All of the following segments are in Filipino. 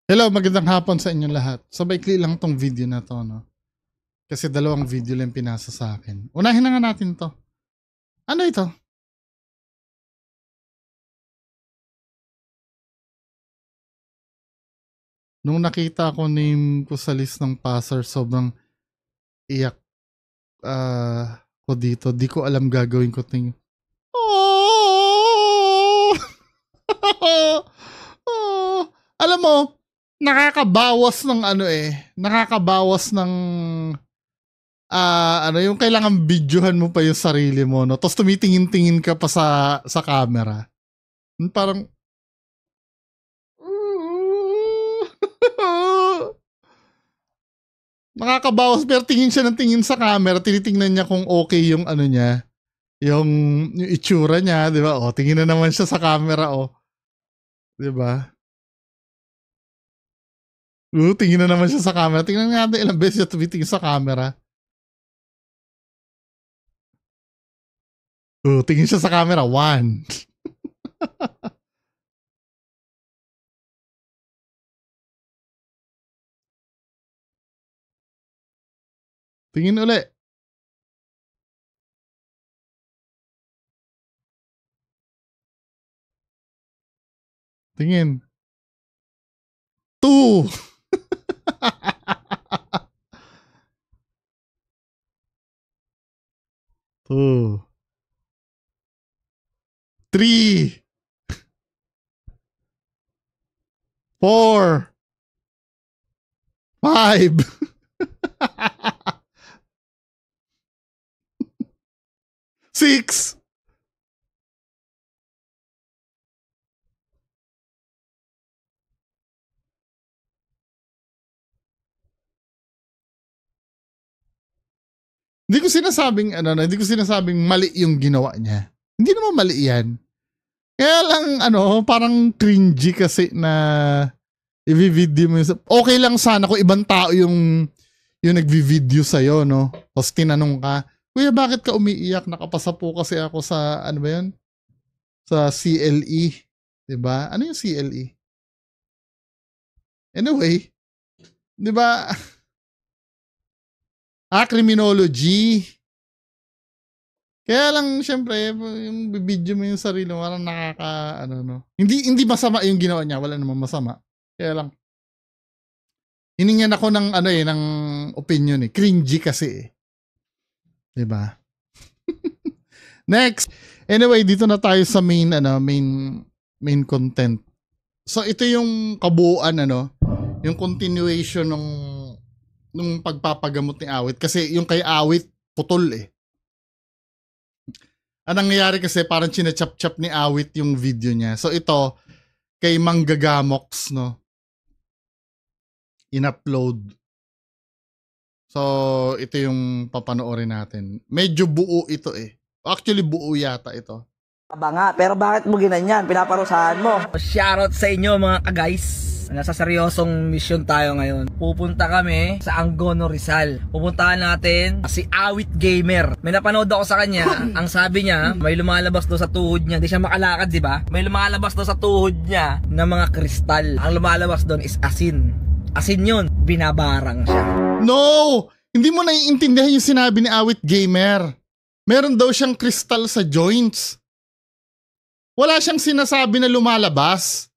Hello, magandang hapon sa inyong lahat. So, maikli lang tong video na to, no? Kasi dalawang video lang pinasa sa akin. Unahin na nga natin to. Ano ito? Nung nakita ko name ko sa list ng passer, sobrang iyak ko dito. Di ko alam gagawin ko ting. Oh! Oh! Alam mo, nakakabawas ng nakakabawas ng yung kailangan videohan mo pa yung sarili mo, no? Tapos tumitingin-tingin ka pa sa camera. Parang, nakakabawas, pero tingin siya ng tingin sa camera, tinitingnan niya kung okay yung niya, yung itsura niya, di ba? O, tingin na naman siya sa camera, o. Di ba? Tingin na naman siya sa camera. Tingnan natin ilang beses siya tumitingin sa camera. Tingin siya sa camera. 1. Tingin uli. Tingin. 2. 2. 3. 4. 5. 6. Hindi ko sinasabing hindi ko sinasabing mali yung ginawa niya. Hindi naman mali yan. Kaya lang parang cringy kasi na i-video mo yung, okay lang sana kung ibang tao yung nagvi-video sa'yo, no? Tapos tinanong ka, Kuya, bakit ka umiiyak? Nakapasa po kasi ako sa, ano ba yun? Sa CLE. Diba? Ano yung CLE? Anyway, diba? Criminology. Kaya lang, syempre, yung video mo yung sarili mo, parang Hindi masama yung ginawa niya, wala namang masama. Kaya lang, hiningyan ako ng, ng opinion eh. Cringy kasi eh. Diba? Next. Anyway, dito na tayo sa main content. So, ito yung kabuuan, yung continuation nung pagpapagamot ni Awit. Kasi yung kay Awit, putol eh. Ang nangyayari kasi parang chinachap-chap ni Awit yung video niya. So ito, kay Manggagamox, no? In-upload. So ito yung papanoorin natin. Medyo buo ito eh. Actually buo yata ito. Aba nga, pero bakit mo ginanyan? Pinaparusahan mo. Shoutout sa inyo mga ka-guys. Nasa seryosong mission tayo ngayon. Pupunta kami sa Angono, Rizal. Pupuntahan natin si Awit Gamer. May napanood ako sa kanya. Ang sabi niya, may lumalabas daw sa tuhod niya. Hindi siya makalakad, di ba? May lumalabas daw sa tuhod niya na mga kristal. Ang lumalabas doon is asin. Asin yun, binabarang siya. No! Hindi mo naiintindihan yung sinabi ni Awit Gamer. Meron daw siyang kristal sa joints. Wala siyang sinasabi na lumalabas.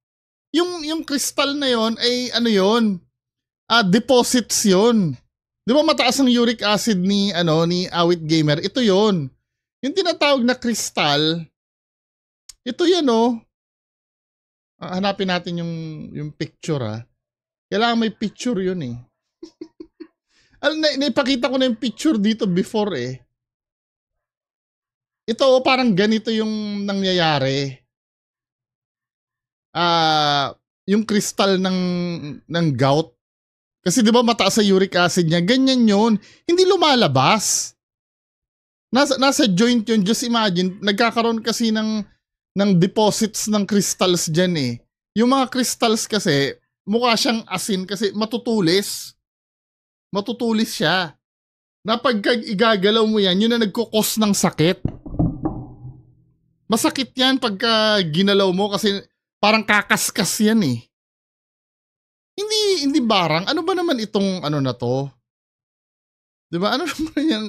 Yung kristal na yon ay deposits yon. Di ba mataas ang uric acid ni Awit Gamer? Ito yon. Yung tinatawag na kristal, ito yan hanapin natin yung picture Kailangan may picture yun eh. Naipakita ko na yung picture dito before eh. Ito parang ganito yung nangyayari. Yung kristal ng gout. Kasi 'di ba mataas sa uric acid niya, ganyan 'yon. Hindi lumalabas. Nasa joint 'yon. Just imagine, nagkakaroon kasi ng deposits ng crystals diyan eh. Yung mga crystals kasi mukha siyang asin kasi matutulis. Matutulis siya. Na pagka igagalaw mo yan, yun na nagkukos ng sakit. Masakit yan pagka ginalaw mo kasi parang kakaskas yan eh. hindi barang. Ano ba naman itong ano na to? 'Di ba? Ano naman yung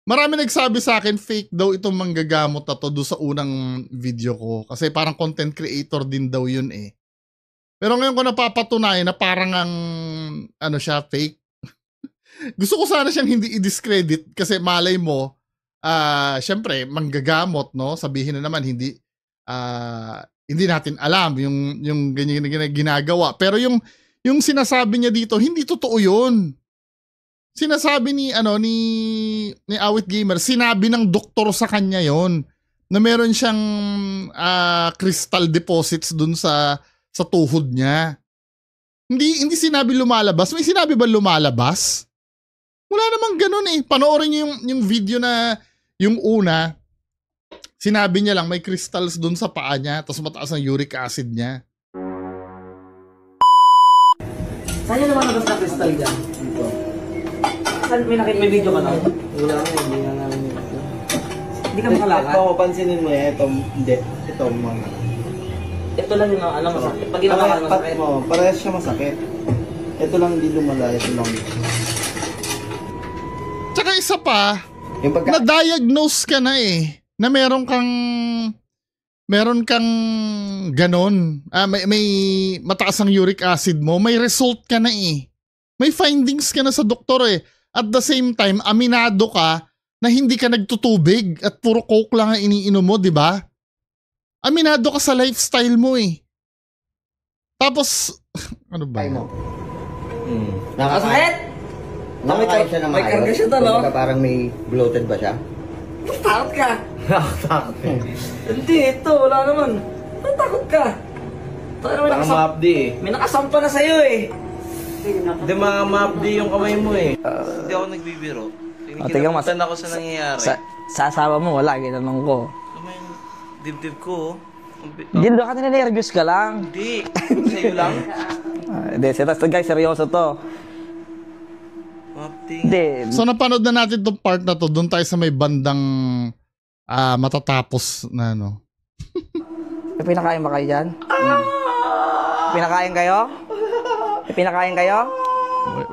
marami nagsabi sa akin fake daw itong manggagamot na to do sa unang video ko kasi parang content creator din daw yun eh. Pero ngayon ko napapatunayan na parang ang ano siya fake. Gusto ko sana siyang hindi i-discredit kasi malay mo syempre manggagamot no, sabihin na naman hindi natin alam yung ganyan ginagawa. Pero yung sinasabi niya dito hindi totoo yun. Sinasabi ni Awit Gamer, sinabi ng doktor sa kanya yon na meron siyang crystal deposits dun sa tuhod niya. Hindi sinabi lumalabas. May sinabi ba lumalabas? Wala namang ganun eh. Panoorin niyo yung video na yung una, sinabi niya lang may crystals dun sa paa niya tapos mataas ang uric acid niya. Saan yung lumalabas na crystal dyan? Dito. Saan may video ka na? Wala nga, hindi na namin ito. Hindi ka makalakad? Kung pansinin mo yan, ito mga... Ito lang yung masakit. Pag ginawa ka masakit. Parehas siya masakit. Ito lang hindi lumala, ito lang. Tsaka isa pa, na-diagnose ka na eh, na meron kang ganon. May mataas ang uric acid mo, may result ka na eh. May findings ka na sa doktor eh. At the same time, aminado ka na hindi ka nagtutubig at puro coke lang ang iniinom mo, di ba? Aminado ka sa lifestyle mo eh. Tapos, ano ba? Nakasakit? Nakakain siya na may karga siya to, no? Parang may bloated ba siya? Takot ka? Nakatakot eh. Hindi, ito. Wala naman. Takot ka? Baka ma-updi eh. May nakasampa na sa'yo eh. Hindi ma-updi yung kamay mo eh. Hindi ako nagbibiro. Kinakutan ako sa nangyayari. Sa asawa mo, wala. Ginanong ko. Ano yung dibdib ko? Hindi, doon ka ninervyos ka lang. Hindi. Sa'yo lang. Hindi, guys, seryoso to. Hindi. So napanood na natin itong part na to. Doon tayo sa may bandang matatapos na ano. May pinakain ba kayo dyan? Pinakain kayo? May pinakain kayo?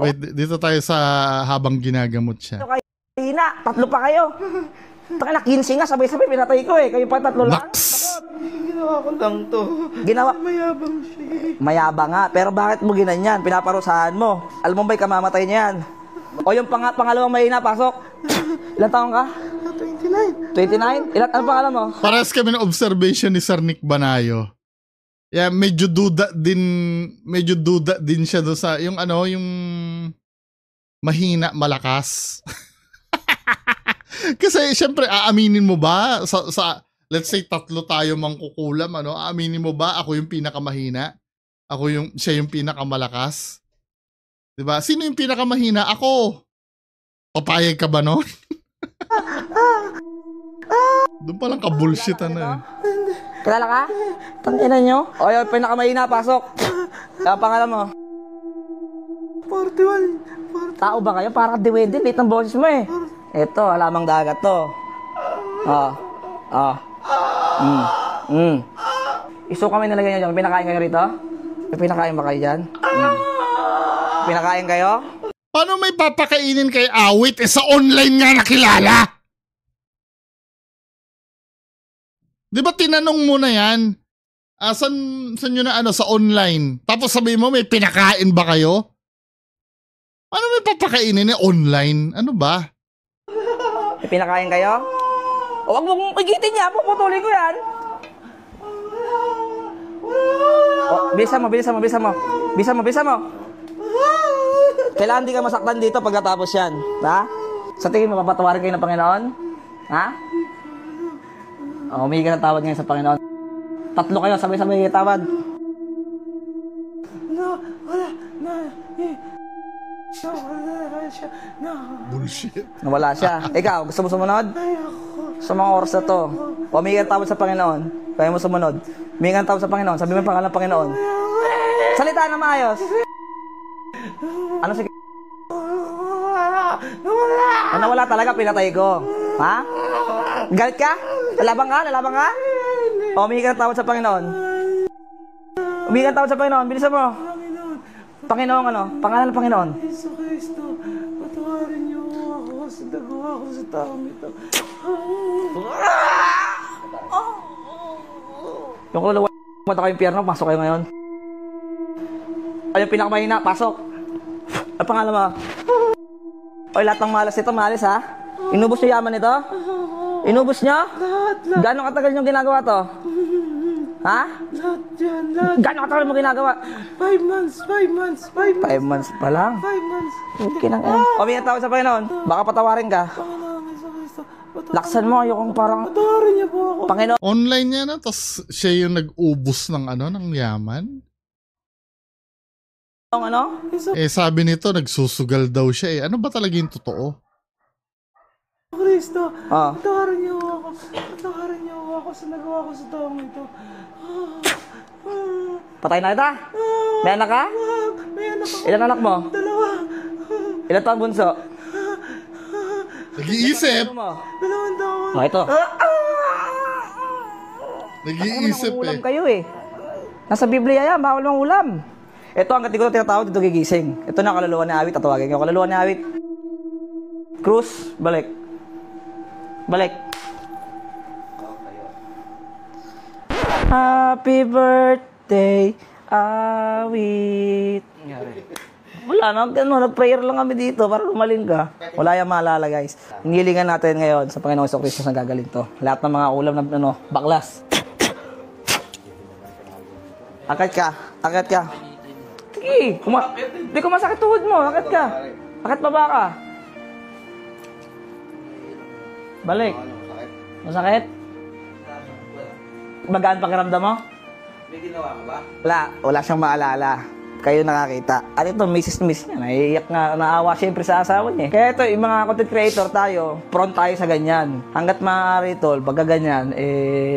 Wait, dito tayo sa habang ginagamot siya. Hina, 3 pa kayo. Taka na, 15 nga, sabay-sabay pinatay ko eh. Kayo pa 3 lang. Max! Ginawa ko lang to. Ginawa? Mayabang siya. Mayabang nga, pero bakit mo ginanyan? Pinaparusahan mo. Alam mo ba'y kamamatay niyan? O yung pangalawang mahina, pasok. Ilan taong ka? 29. 29? Ano pangalan mo? Parehas kami ng observation ni Sir Nick Banayo. Yeah, medyo duda din siya doon sa yung mahina, malakas. Kasi syempre aaminin mo ba sa let's say 3 tayo mangkukulam aaminin mo ba ako yung pinakamahina? Siya yung pinakamalakas? 'Di ba? Sino yung pinakamahina? Ako. Papayag ka ba noon? Doon pa lang ka-bullshitan na eh. Kilala ka? Tangina nyo? O yung pinakamahina, pasok. Kaya pangalan mo? 41. Tao ba kayo? Parang diwede, late ng boses mo eh. Ito, alamang dagat to. Iso kami nilagay nyo dyan. Pinakain kayo rito? May pinakain ba kayo dyan? Pinakain kayo? Paano may papakainin kay Awit sa online nga nakilala? Di ba tinanong mo na yan? Saan nyo na sa online? Tapos sabihin mo may pinakain ba kayo? Paano may papakainin online? Ano ba? May pinakain kayo? O wag mong igitin niya, puputulin ko yan. Bisa mo. Kailangan di ka masaktan dito pagkatapos yan. Ha? Sa tingin mo, papatawarin kayo ng Panginoon? Ha? Humingi ka ng tawad ngayon sa Panginoon. 3 kayo, sabay-sabay tawad. Bullshit. Nawala siya. Ikaw, gusto mo sumunod? Sa mga oras na to. Humingi ka ng tawad sa Panginoon. Kaya mo sumunod. Humingi ka ng tawad sa Panginoon. Sabi mo yung pangalan ng Panginoon. Salita na maayos. Ano sige? Nawala talaga, pinatay ko. Ha? Galit ka? Lalabang ka? O, humingi ka ng tawad sa Panginoon. Humingi ka ng tawad sa Panginoon. Bilisan mo. Panginoong ano? Pangalan ng Panginoon? Yesu Cristo, patawarin niyo ako sa nagawa ko sa taong ito. Yung kululuwa mo kayo impyerno, pasok kayo ngayon. Ay, yung pinakamahina, pasok. Ang pangalan mo? Oy, lahat ng malas ito, malis ha? Inubos niyo yaman ito? Inubos niyo? Lahat. Gano'ng katagal niyo ginagawa to? Ha? Lahat yan, lahat. Gano'ng katagal mo ginagawa? 5 months. 5 months pa lang. 5 months. Okay lang yan. O, may tawag sa Panginoon. Baka patawarin ka. Panginoon, Yesu Cristo, Laksan mo, ayokong parang... patawarin niyo po ako. Panginoon. Online niya na, tapos siya yung nag-ubos ng ano, ng yaman. Ano? Sabi nito, nagsusugal daw siya eh. Ano ba talaga yung totoo? Kristo, Ah. patawarin niyo ako. Patawarin niyo ako sa nagawa ko sa taong ito. Patay na kita? May anak ka? May anak ako. Ilan anak mo? 2. Ilan taong bunso? Nag-iisip! Ano mo? 2 taon. Oh, ito. Nag-iisip Ulam eh. kayo eh. Nasa Biblia yan, bawal mang ulam. Ito ang kati ko tinatawag, dito gigising. Ito na kaluluwa ni Awit, tatawagin ko. Kaluluwa ni Awit. Cruz, balik. Balik. Happy birthday, Awit. Wala na, nag-prayer lang kami dito para lumaling ka. Wala yung maalala guys. Hinilingan natin ngayon sa Panginoong Kristo na gagaling to. Lahat ng mga ulam na baklas. Akit ka, akit ka. Sige, di ko masakit tuhod mo, akit ka. Akit baba ka. Balik. Masakit? Magaan pakiramdam mo? May ginawa ka ba? Wala siyang maalala. Kayo nakakita. At ito, miss niya. Naiiyak nga, naawa siyempre sa asawa niya. Kaya ito, yung mga content creator tayo, prone tayo sa ganyan. Hanggat maaari tol, pagka ganyan,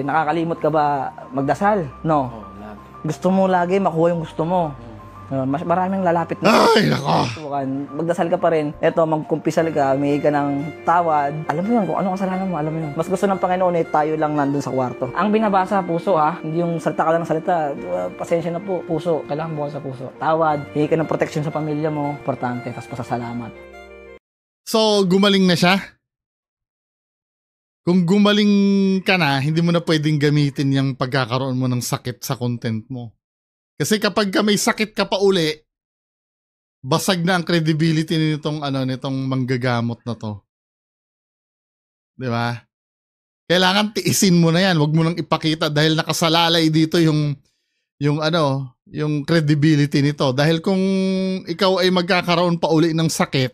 nakakalimot ka ba magdasal? No. Gusto mo lagi makuha yung gusto mo. Mas maraming lalapit na. Ay, nako! Magdasal ka pa rin. Eto, magkumpisal ka, may ka ng tawad. Alam mo yun, kung ano kasalanan mo, alam mo yun. Mas gusto ng Panginoon tayo lang nandun sa kwarto. Ang binabasa, puso ha. Hindi yung salita ka lang ng salita. Pasensya na po, puso. Kailangan bukas sa puso. Tawad, hingi ka ng protection sa pamilya mo. Importante, tapos pasasalamat. So, gumaling na siya? Kung gumaling ka na, hindi mo na pwedeng gamitin yung pagkakaroon mo ng sakit sa content mo. Kasi kapag ka may sakit ka pa uli, basag na ang credibility nitong manggagamot na to. 'Di ba? Kailangan tiisin mo na 'yan, 'wag mo nang ipakita dahil nakasalalay dito yung credibility nito. Dahil kung ikaw ay magkakaroon pa uli ng sakit,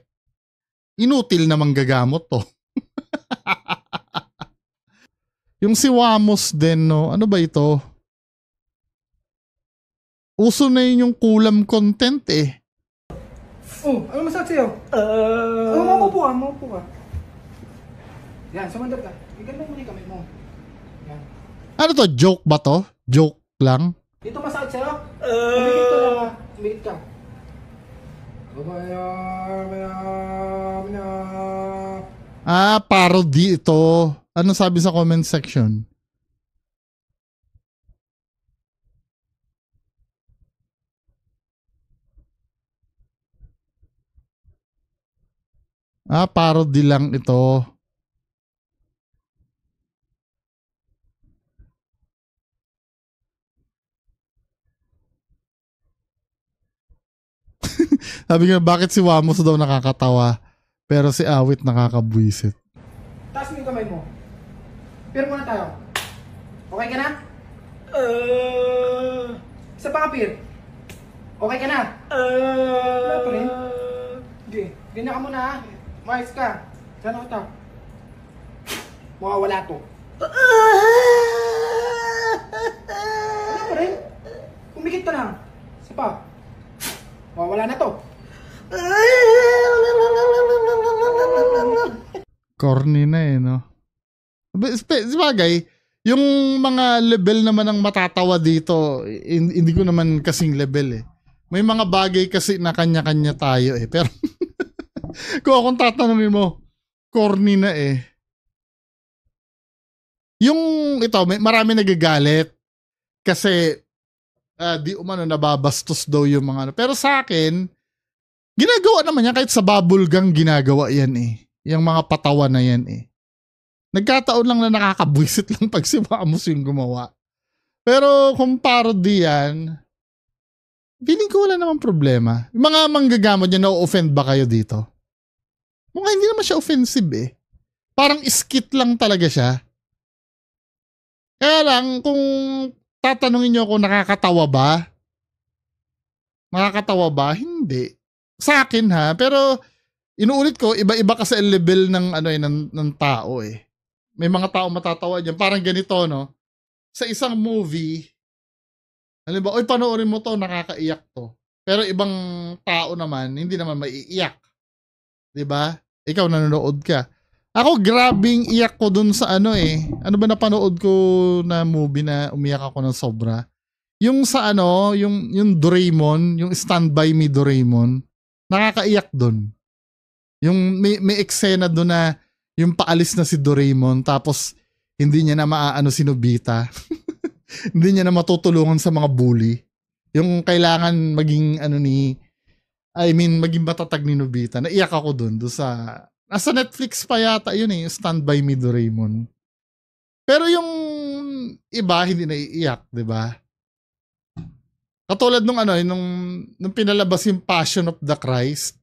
inutil na manggagamot to. Yung si Wamos din, no? Ano ba ito? Uso na yun yung kulam content eh. Oh, ano masakit sa'yo? Maupo ka. Yan, sumandal ka. Iganda mo yung kamay mo. Yan. Ano to? Joke ba to? Joke lang? Dito masakit sa'yo? Umikit ka lang ha. Umikit ka. Parody ito. Ano sabi sa comment section? Parody lang ito. Sabi nga, bakit si Wamos daw nakakatawa, pero si Awit nakakabwisit? Taas mo yung kamay mo. Pero muna tayo. Okay ka na? Isa pa ka, Pir. Okay ka na? Wala pa rin. Sige, ganyan ka muna ha. Maayos ka. Sana kita. Mawawala to. Wala pa rin. Umikit ka lang. Isa pa. Mawawala na to. Corny na eh, no? Sabagay, yung mga level naman ng matatawa dito, hindi ko naman kasing level eh. May mga bagay kasi na kanya-kanya tayo eh. Pero kung akong tatanungin mo, corny na eh. Yung ito, marami nagagalit kasi di umano nababastos daw yung mga ano. Pero sa akin, ginagawa naman yan kahit sa bubble gang ginagawa yan eh. Yung mga patawa na yan eh. Nagkataon lang na nakakabwisit lang pag si Wamos yung gumawa. Pero kung parody yan, feeling ko wala namang problema. Yung mga manggagamot niya, na-offend ba kayo dito? Mukhang hindi naman siya offensive eh. Parang skit lang talaga siya. Kaya lang, kung tatanungin niyo kung nakakatawa ba? Nakakatawa ba? Hindi. Sa akin ha, pero inuulit ko, iba-iba kasi ang level ng ano eh, ng tao eh. May mga tao matatawa diyan, parang ganito no. Sa isang movie, halimbawa, oy panoorin mo to, nakakaiyak to. Pero ibang tao naman, hindi naman maiiyak. 'Di ba? Ikaw nanonood ka. Ako grabing iyak ko dun sa ano eh. Ano ba napanood ko na movie na umiyak ako ng sobra? Yung sa ano, yung Doraemon, yung Stand By Me Doraemon, nakakaiyak dun. Yung may eksena dun na yung paalis na si Doraemon tapos hindi niya na maaano si Nobita. Hindi niya na matutulungan sa mga bully. Yung kailangan maging maging matatag ni Nobita. Naiyak ako doon sa nasa Netflix pa yata yun eh, Stand By Me Doraemon. Pero yung iba hindi naiiyak, 'di ba? Katulad nung nung pinalabas yung Passion of the Christ.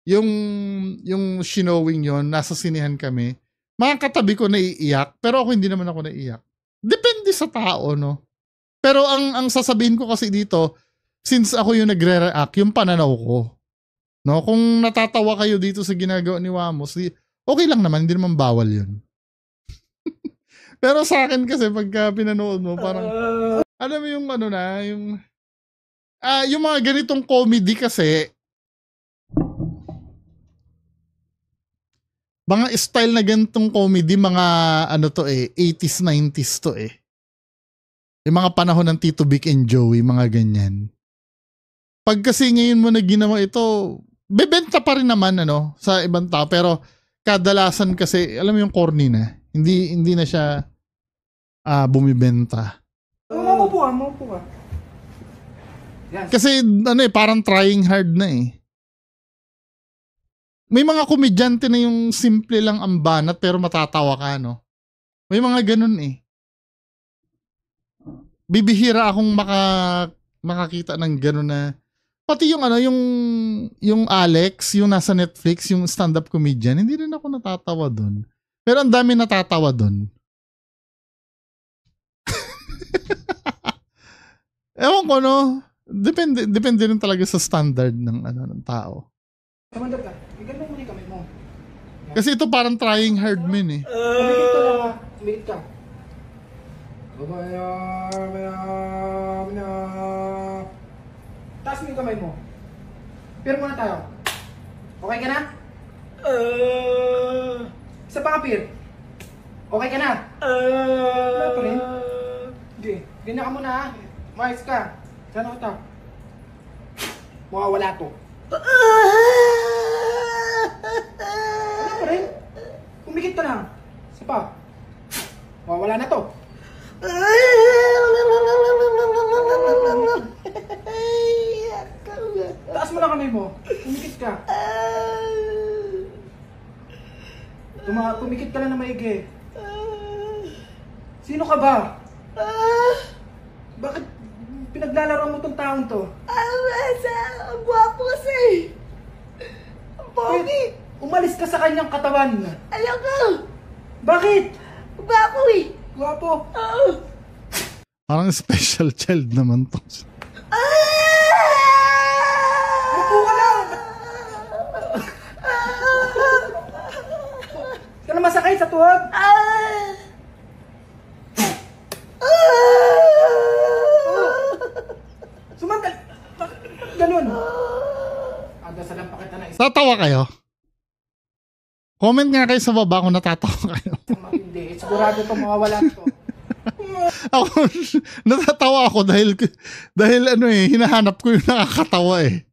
Yung showing yon, nasa sinehan kami. Mga katabi ko naiiyak, pero ako hindi naman ako naiiyak. Depende sa tao, no? Pero ang sasabihin ko kasi dito, since ako yung nagre-react, yung pananaw ko. No, kung natatawa kayo dito sa ginagawa ni Wamos, okay lang naman, hindi naman bawal 'yun. Pero sa akin kasi pagka pinanood mo, parang alam mo yung yung mga ganitong comedy kasi mga style na ganitong comedy, mga 80s, 90s to eh. Yung mga panahon ng Tito Vic and Joey, mga ganyan. Pag kasi ngayon mo na ginawa ito, bebenta pa rin naman sa ibang tao, pero kadalasan kasi, alam mo yung corny na, hindi na siya bumibenta. Maupo ka. Yan. Kasi parang trying hard na eh. May mga komedyante na yung simple lang ang banat pero matatawa ka, no? May mga ganun eh. Bibihira akong makakita ng ganun na pati yung yung Alex, yung nasa Netflix, yung stand-up comedian, hindi rin ako natatawa dun. Pero ang dami natatawa dun. Ewan ko, no? Depende rin talaga sa standard ng tao. Samandal ka. Iganda mo ni kamay mo. Kasi ito parang trying hard men eh. Umikit ka lang ha. Umikit ka. Taas mo yung kamay mo. Peer muna tayo. Okay ka na? Isa pa ka, peer. Okay ka na? Wala pa rin. Sige. Ganyan ka muna ha. Mais ka. Sana kita. Mawawala to. Wala pa rin. Umikit ka lang. Isa pa. Mawawala na to. Taas mo lang kamay mo. Umikit ka. Tumikit ka lang na maigi. Sino ka ba? Bakit pinaglalaro mo tong taong to? Ang gwapo kasi. Ang pogi. Umalis ka sa kanyang katawan. Ayoko. Bakit? Gwapo eh. Gwapo. Parang special child naman to. Upo ka lang. Ka na masakay sa tuhod? Sumantal. Bakit ganun? Dasalan pa kita na isa. Tatawa kayo? Comment nga kayo sa baba kung natatawa kayo. Hindi. Sigurado itong mawawala ito. Ako, natatawa ako dahil hinahanap ko yung nakakatawa eh.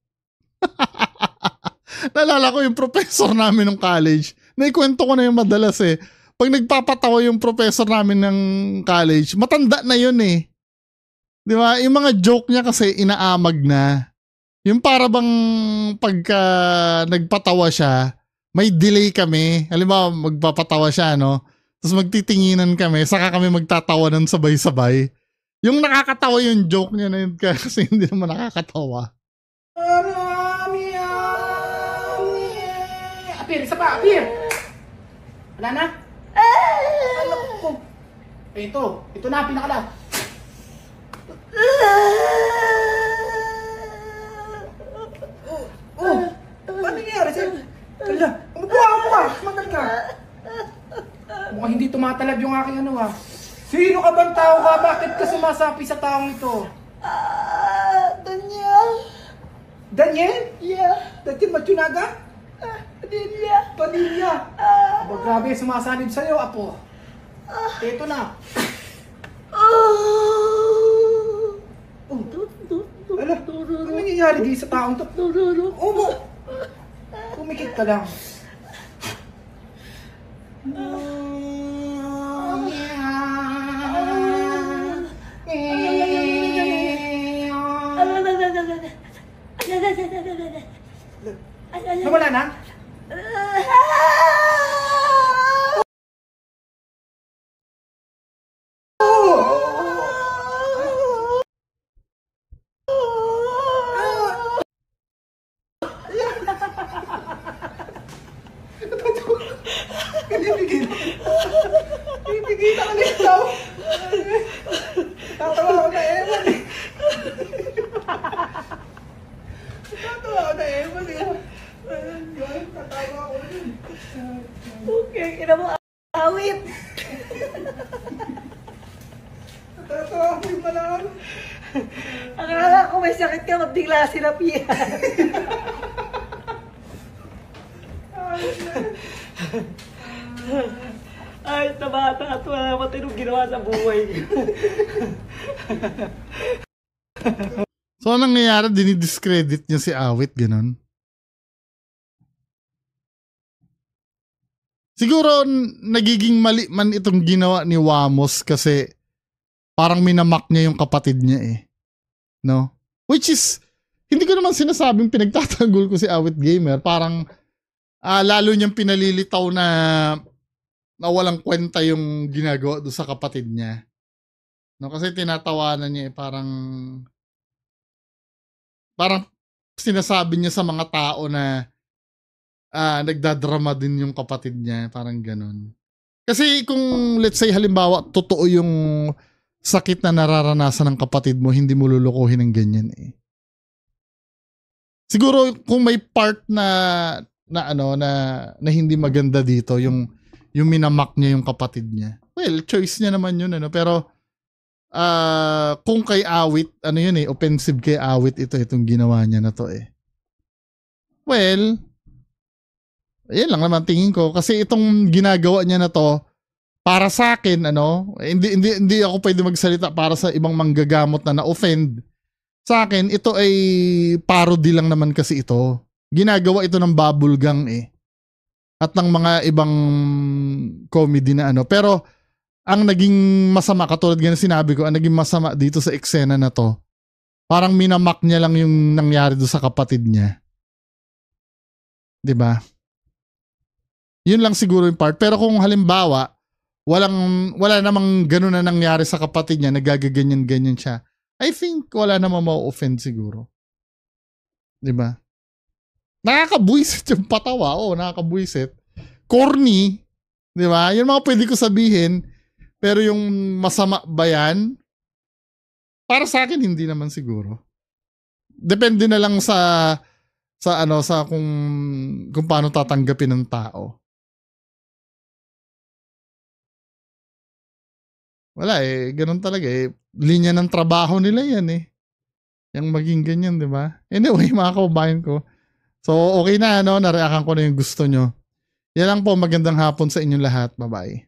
Naalala ko yung professor namin ng college. Naikwento ko na yung madalas eh. Pag nagpapatawa yung professor namin ng college, matanda na yun eh. Di ba? Yung mga joke niya kasi inaamag na. Yung para bang pagka nagpatawa siya, may delay kami. Halimbawa, magpapatawa siya, no? Tapos magtitinginan kami, saka kami magtatawa ng sabay-sabay. Yung nakakatawa yung joke niya na yun kasi hindi naman nakakatawa. Apir, isa pa, apir! Wala na? Ano ko? Ito na, pinakala. Ano nangyayari sa'yo? Ala, umupuha ka! Magal ka! Mukhang hindi tumatalab yung aking ano Sino ka bang tao ka? Bakit ka sumasapi sa taong ito? Daniel. Daniel? Yeah. Daniel Matsunaga? Padilla. Padilla. Aba, grabe, sumasanib sa'yo, apo. Ito na. Ala, ano nangyayari di sa taong to? Umo! Pumikit ka lang. Nawala na? Ibigay na ulit daw. Tatawa ako na ewan eh. Tatawa ako na ewan eh. Tatawa ako na yun. Okay, ina mo awit. Tatawa ako yung malang. Akala ko may sakit ka, mabigla sinapihan. Ay, tabata at wala naman tinong ginawa sa buhay. So, anong nangyayari? Dinidiscredit niya si Awit, ganun? Siguro, nagiging mali man itong ginawa ni Wamos kasi parang minamak niya yung kapatid niya eh. No? Which is, hindi ko naman sinasabing pinagtatanggol ko si Awit Gamer. Parang, lalo niyang pinalilitaw na walang kwenta yung ginagawa doon sa kapatid niya. No, kasi tinatawanan niya parang sinasabi niya sa mga tao na nagdadrama din yung kapatid niya, parang ganun. Kasi kung let's say halimbawa totoo yung sakit na nararanasan ng kapatid mo, hindi mo lulukuhin ng ganyan eh. Siguro kung may part na hindi maganda dito, yung minamak niya yung kapatid niya. Well, choice niya naman yun, pero kung kay Awit, offensive kay Awit itong ginawa niya na to eh. Well, yan lang naman tingin ko kasi itong ginagawa niya na to para sa akin, hindi ako pwede magsalita para sa ibang manggagamot na na-offend. Sa akin, ito ay parody lang naman kasi ito. Ginagawa ito ng bubblegang eh. At ng mga ibang comedy na Pero, ang naging masama, katulad nga na sinabi ko, ang naging masama dito sa eksena na to, parang minamak niya lang yung nangyari doon sa kapatid niya. 'Di ba? Yun lang siguro yung part. Pero kung halimbawa, wala namang ganun na nangyari sa kapatid niya, nagagaganyan-ganyan siya, I think wala namang ma-offend siguro. 'Di ba? Nakakabwisit yung patawa. Nakakabwisit. Corny. Di ba? Yun mga pwede ko sabihin. Pero yung masama ba yan? Para sa akin, hindi naman siguro. Depende na lang sa kung paano tatanggapin ng tao. Wala eh. Ganun talaga eh. Linya ng trabaho nila yan eh. Yung maging ganyan, di ba? Anyway, mga kababayan ko. So, okay na, nareakan ko na yung gusto nyo. Yan lang po, magandang hapon sa inyong lahat. Bye-bye.